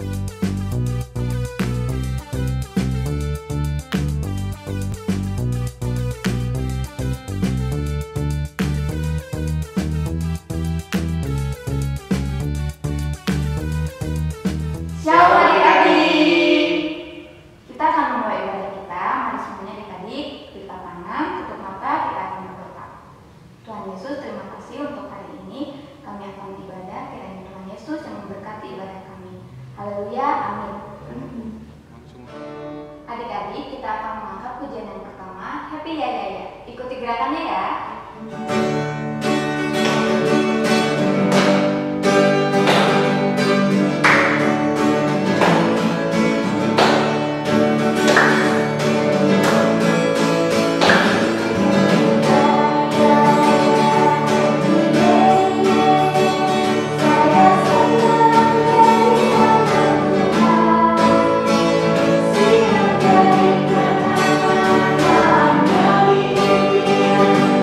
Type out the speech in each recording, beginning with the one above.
Shalom adik-adik. Kita akan memulai ibadah kita. Mari semuanya adik-adik kita tangan, tutup mata, kita akan berdoa. Tuhan Yesus, terima kasih untuk hari ini. Kami akan ibadah, kiranya Tuhan Yesus yang memberkati ibadah kami. Haleluya, amin. Adik-adik, kita akan mengangkat pujian yang pertama, Happy Ya Ya Ya. Ikuti gerakannya ya.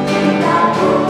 Kita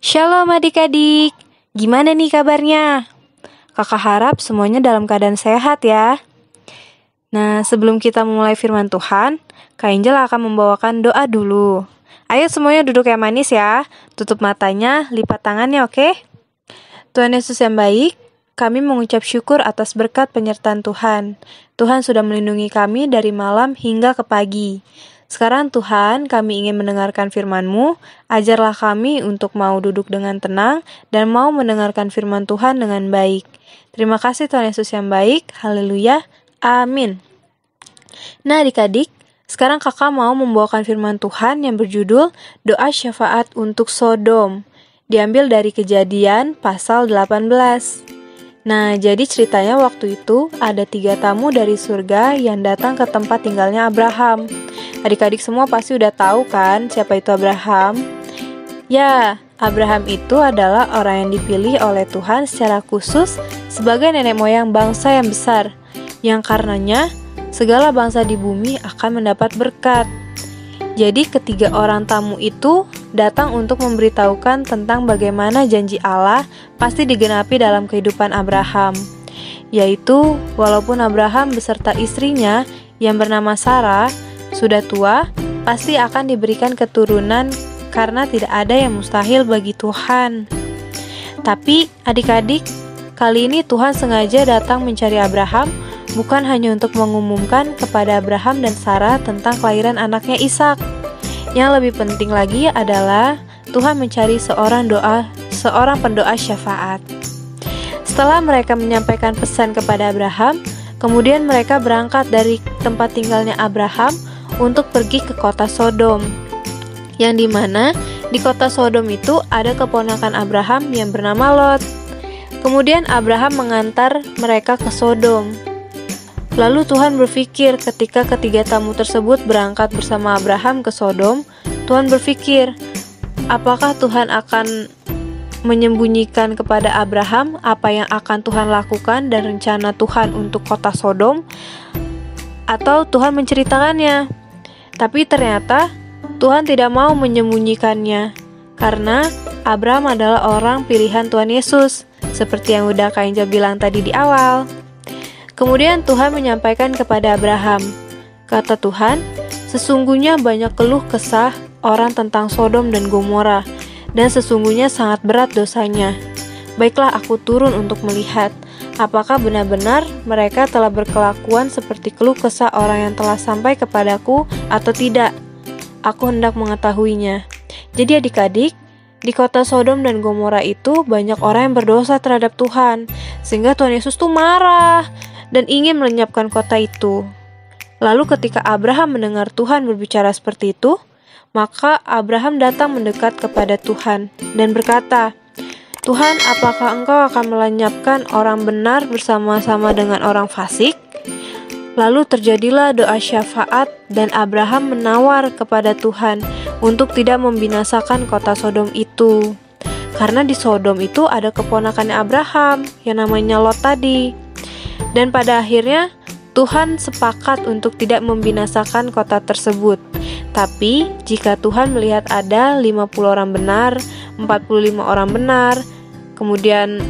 Shalom adik-adik, gimana nih kabarnya? Kakak harap semuanya dalam keadaan sehat ya. Nah, sebelum kita memulai firman Tuhan, Kak Angel akan membawakan doa dulu. Ayo semuanya duduk yang manis ya, tutup matanya, lipat tangannya, oke? Tuhan Yesus yang baik, kami mengucap syukur atas berkat penyertaan Tuhan. Tuhan sudah melindungi kami dari malam hingga ke pagi. Sekarang Tuhan, kami ingin mendengarkan firman-Mu, ajarlah kami untuk mau duduk dengan tenang dan mau mendengarkan firman Tuhan dengan baik. Terima kasih Tuhan Yesus yang baik, haleluya, amin. Nah adik-adik, sekarang kakak mau membawakan firman Tuhan yang berjudul Doa Syafaat untuk Sodom. Diambil dari Kejadian pasal 18. Nah, jadi ceritanya waktu itu ada 3 tamu dari surga yang datang ke tempat tinggalnya Abraham. Adik-adik semua pasti udah tahu kan siapa itu Abraham? Ya, Abraham itu adalah orang yang dipilih oleh Tuhan secara khusus sebagai nenek moyang bangsa yang besar, yang karenanya segala bangsa di bumi akan mendapat berkat. Jadi ketiga orang tamu itu datang untuk memberitahukan tentang bagaimana janji Allah pasti digenapi dalam kehidupan Abraham. Yaitu, walaupun Abraham beserta istrinya yang bernama Sarah sudah tua, pasti akan diberikan keturunan karena tidak ada yang mustahil bagi Tuhan. Tapi adik-adik, kali ini Tuhan sengaja datang mencari Abraham bukan hanya untuk mengumumkan kepada Abraham dan Sarah tentang kelahiran anaknya Ishak. Yang lebih penting lagi adalah Tuhan mencari seorang pendoa syafaat. Setelah mereka menyampaikan pesan kepada Abraham, kemudian mereka berangkat dari tempat tinggalnya Abraham untuk pergi ke kota Sodom. Yang dimana di kota Sodom itu ada keponakan Abraham yang bernama Lot. Kemudian Abraham mengantar mereka ke Sodom. Lalu Tuhan berpikir ketika ketiga tamu tersebut berangkat bersama Abraham ke Sodom, Tuhan berpikir, apakah Tuhan akan menyembunyikan kepada Abraham apa yang akan Tuhan lakukan dan rencana Tuhan untuk kota Sodom, atau Tuhan menceritakannya? Tapi ternyata Tuhan tidak mau menyembunyikannya, karena Abraham adalah orang pilihan Tuhan Yesus, seperti yang udah Kak Angel bilang tadi di awal. Kemudian Tuhan menyampaikan kepada Abraham, kata Tuhan, sesungguhnya banyak keluh kesah orang tentang Sodom dan Gomora, dan sesungguhnya sangat berat dosanya. Baiklah aku turun untuk melihat, apakah benar-benar mereka telah berkelakuan seperti keluh kesah orang yang telah sampai kepadaku atau tidak. Aku hendak mengetahuinya. Jadi adik-adik, di kota Sodom dan Gomora itu banyak orang yang berdosa terhadap Tuhan, sehingga Tuhan Yesus tuh marah dan ingin melenyapkan kota itu. Lalu ketika Abraham mendengar Tuhan berbicara seperti itu, maka Abraham datang mendekat kepada Tuhan dan berkata, Tuhan, apakah Engkau akan melenyapkan orang benar bersama-sama dengan orang fasik? Lalu terjadilah doa syafaat dan Abraham menawar kepada Tuhan untuk tidak membinasakan kota Sodom itu. Karena di Sodom itu ada keponakannya Abraham yang namanya Lot tadi. Dan pada akhirnya Tuhan sepakat untuk tidak membinasakan kota tersebut. Tapi jika Tuhan melihat ada 50 orang benar, 45 orang benar, kemudian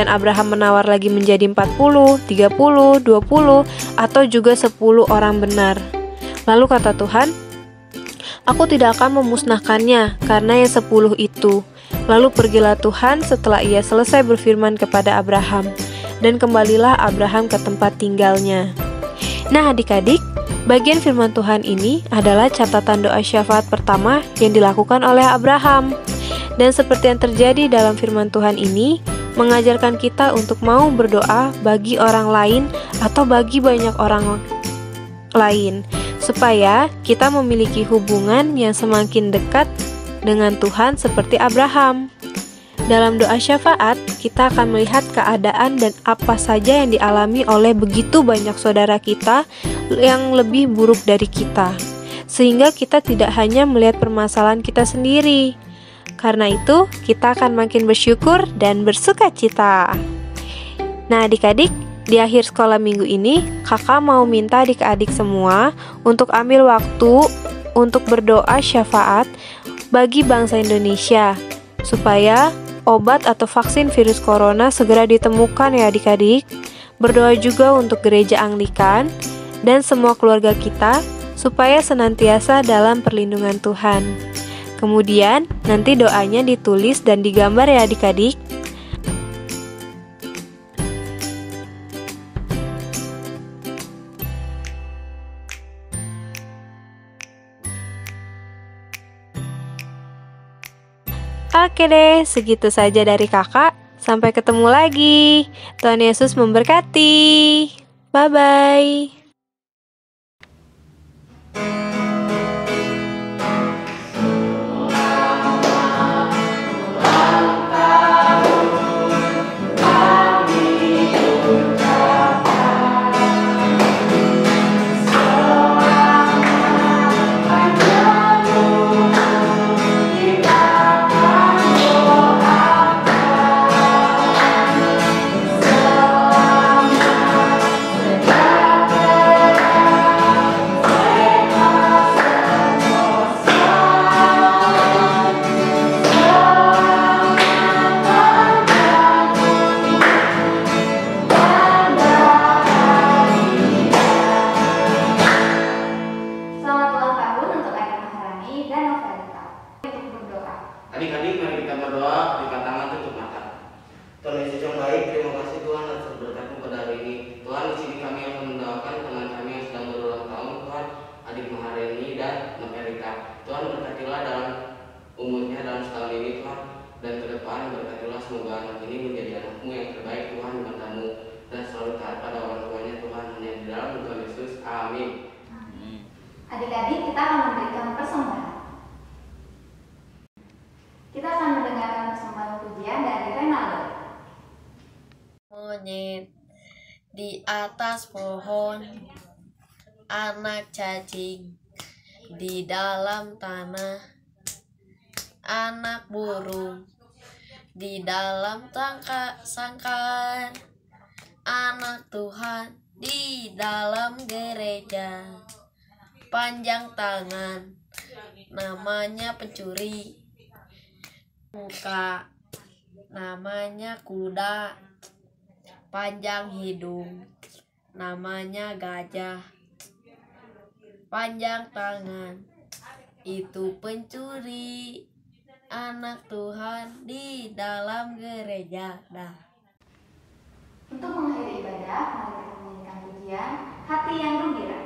Abraham menawar lagi menjadi 40, 30, 20, atau juga 10 orang benar. Lalu kata Tuhan, aku tidak akan memusnahkannya karena yang 10 itu. Lalu pergilah Tuhan setelah ia selesai berfirman kepada Abraham. Dan kembalilah Abraham ke tempat tinggalnya. Nah adik-adik, bagian firman Tuhan ini adalah catatan doa syafaat pertama yang dilakukan oleh Abraham. Dan seperti yang terjadi dalam firman Tuhan ini, mengajarkan kita untuk mau berdoa bagi orang lain atau bagi banyak orang lain, supaya kita memiliki hubungan yang semakin dekat dengan Tuhan seperti Abraham. Dalam doa syafaat, kita akan melihat keadaan dan apa saja yang dialami oleh begitu banyak saudara kita yang lebih buruk dari kita, sehingga kita tidak hanya melihat permasalahan kita sendiri. Karena itu, kita akan makin bersyukur dan bersuka cita. Nah adik-adik, di akhir sekolah minggu ini, kakak mau minta adik-adik semua untuk ambil waktu untuk berdoa syafaat bagi bangsa Indonesia, supaya obat atau vaksin virus corona segera ditemukan ya adik-adik. Berdoa juga untuk gereja Anglikan dan semua keluarga kita, supaya senantiasa dalam perlindungan Tuhan. Kemudian, nanti doanya ditulis dan digambar ya adik-adik. Oke deh, segitu saja dari kakak. Sampai ketemu lagi. Tuhan Yesus memberkati. Bye-bye. Adik-adik, mari kita berdoa, berikan tangan, tutup mata. Tuhan Yesus yang baik, terima kasih Tuhan atas berkat-Mu pada hari ini. Tuhan, di sini kami akan mendoakan teman kami yang sedang berulang tahun, Tuhan, adik Mahareni dan Mbak Erika. Tuhan, berkatilah dalam umurnya dalam setahun ini, Tuhan, dan ke depan berkatilah semoga anak ini menjadi anak-Mu yang terbaik, Tuhan, di mata-Mu, dan selalu taat pada orang tuanya, Tuhan, hanya di dalam Tuhan Yesus. Amin. Adik-adik, kita akan memberikan persembahan. Kita akan mendengarkan persembahan pujian dari Renaldo. Monyet di atas pohon, anak cacing di dalam tanah, anak burung di dalam sangkar, anak Tuhan di dalam gereja, panjang tangan namanya pencuri, muka namanya kuda, panjang hidung namanya gajah, panjang tangan itu pencuri, anak Tuhan di dalam gereja. Untuk mengakhiri ibadah, mari kita menyanyikan pujian Hati yang Gembira.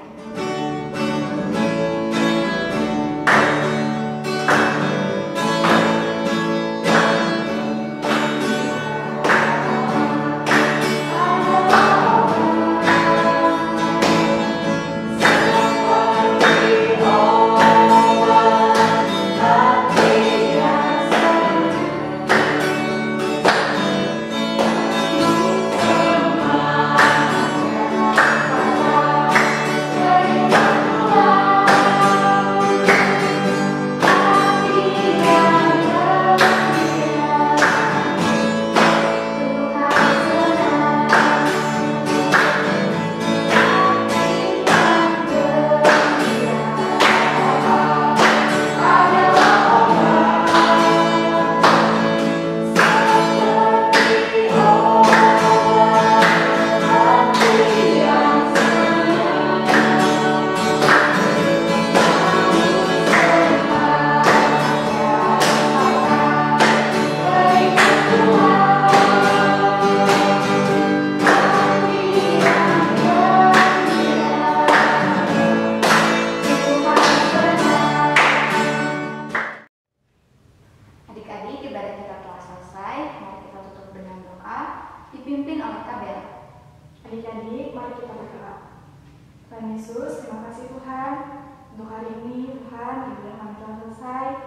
Adik-adik, ibadah kita telah selesai. Mari kita tutup dengan doa dipimpin oleh KBL. Adik-adik, mari kita berdoa. Tuhan Yesus, terima kasih Tuhan untuk hari ini. Tuhan, ibadah kami telah selesai.